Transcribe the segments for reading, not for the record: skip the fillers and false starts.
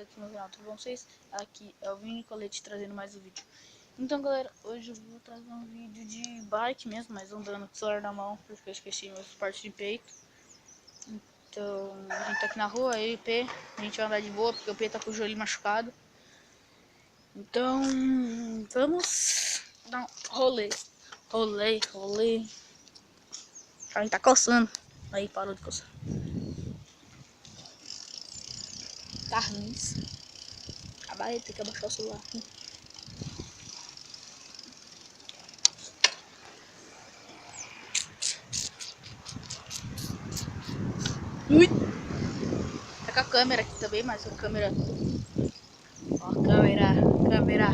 aqui no canal, tudo bom vocês? Aqui é o Vini Colete trazendo mais um vídeo. Então galera, hoje eu vou trazer um vídeo de bike mesmo, mas andando com o celular na mão, porque eu esqueci meus partes de peito. Então a gente tá aqui na rua, eu e o P, a gente vai andar de boa, porque o P tá com o joelho machucado. Então vamos dar um rolê. A gente tá coçando, aí parou de coçar. Tá ruim. Acabar, tem que abaixar o celular aqui. Ui! Tá com a câmera aqui também, mas a câmera... Ó, câmera.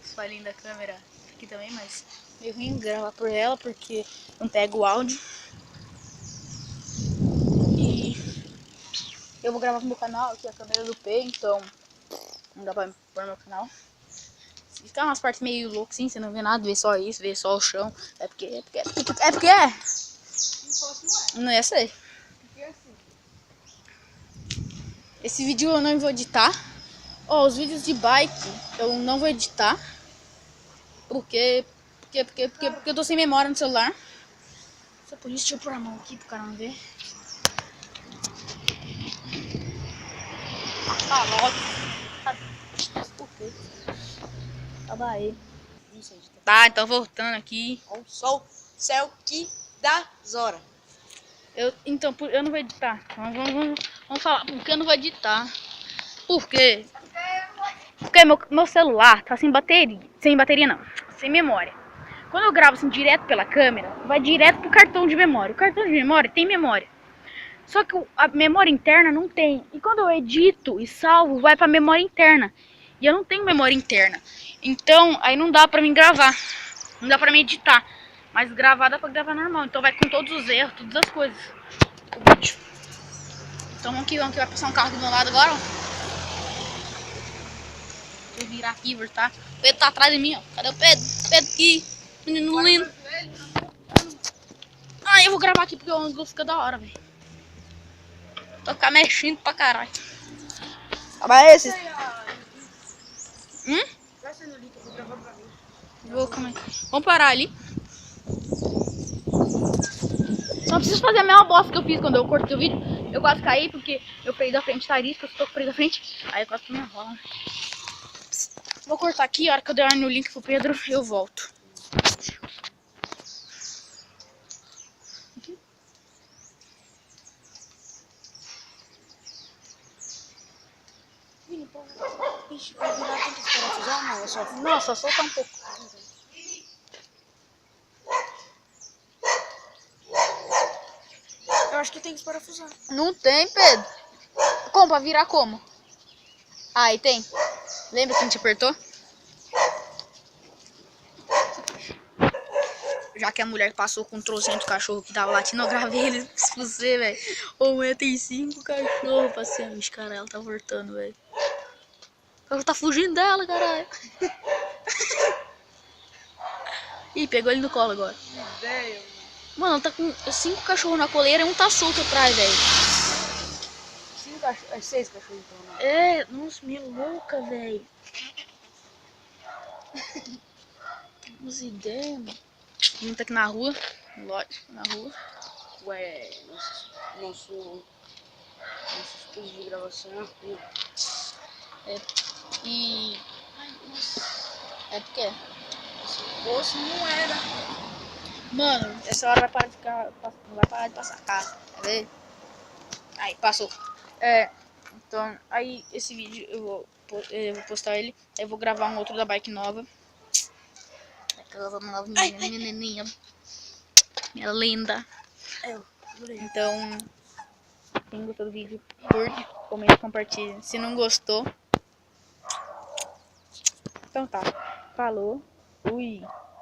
Os falhinhos da câmera aqui também, mas meio ruim gravar por ela, porque não pega o áudio. E eu vou gravar pro meu canal, aqui a câmera do P, então não dá pra pôr no meu canal. Se ficar umas partes meio loucas assim, você não vê nada, vê só isso, vê só o chão. É porque não ia ser. Esse vídeo eu não vou editar. Ó, os vídeos de bike eu não vou editar. Porque eu tô sem memória no celular. Só por isso, deixa eu pôr a mão aqui pro cara não ver. Tá logo. Por quê? Calma aí. Tá, então voltando aqui. Olha o sol, céu que dá zora. Então, eu não vou editar. Vamos falar porque eu não vou editar. Por quê? Porque meu celular tá sem bateria. Sem bateria não, sem memória. Quando eu gravo assim direto pela câmera, vai direto pro cartão de memória. O cartão de memória tem memória. Só que a memória interna não tem. E quando eu edito e salvo, vai pra memória interna. E eu não tenho memória interna. Então, aí não dá pra mim gravar. Não dá pra mim editar. Mas gravar dá pra gravar normal. Então vai com todos os erros, todas as coisas. O vídeo. Então vamos que vai passar um carro do meu lado agora, ó. Vou virar aqui, tá? O Pedro tá atrás de mim, ó. Cadê o Pedro? Pedro aqui. Menino lindo. Ah, eu vou gravar aqui porque o ângulo fica da hora, velho. Vou ficar mexendo pra caralho. Acaba esse. Vamos parar ali. Só preciso fazer a mesma bosta que eu fiz quando eu cortei o vídeo. Eu quase caí porque eu freio da frente tá arisco, eu estou com o freio da frente. Aí eu quase tomei uma rola. Vou cortar aqui, a hora que eu der no link pro Pedro, eu volto. Ixi, pra virar tem que desparafusar, não, é só... Nossa, solta um pouco. Eu acho que tem que desparafusar. Não tem, Pedro. Como? Pra virar como? Aí tem. Lembra que a gente apertou? Já que a mulher passou com 300 cachorros que tava latindo, eu gravei eles pra você, velho. Ô, mulher tem 5 cachorros passeando. Vixe, cara, ela tá voltando, velho. O cachorro tá fugindo dela, caralho. Ih, pegou ele no colo agora. Mano, ela tá com 5 cachorros na coleira e um tá solto atrás, velho. 5 cachorros, é 6 cachorros então, né? É, nossa, meio louca, velho. Umas ideias, mano. A gente tá aqui na rua, lógico, na rua. Ué, nosso estúdio de gravação aqui. E... Ai, nossa. É porque... Se fosse, não era. Mano, essa hora vai parar de ficar... Não vai parar de passar carro, quer ver? Aí, passou. Então, aí esse vídeo eu vou postar ele. Aí eu vou gravar um outro da bike nova. Aquela nova menininha. Minha linda. Então, quem gostou do vídeo, curte, comenta, compartilha. Se não gostou... Então tá. Falou. Fui.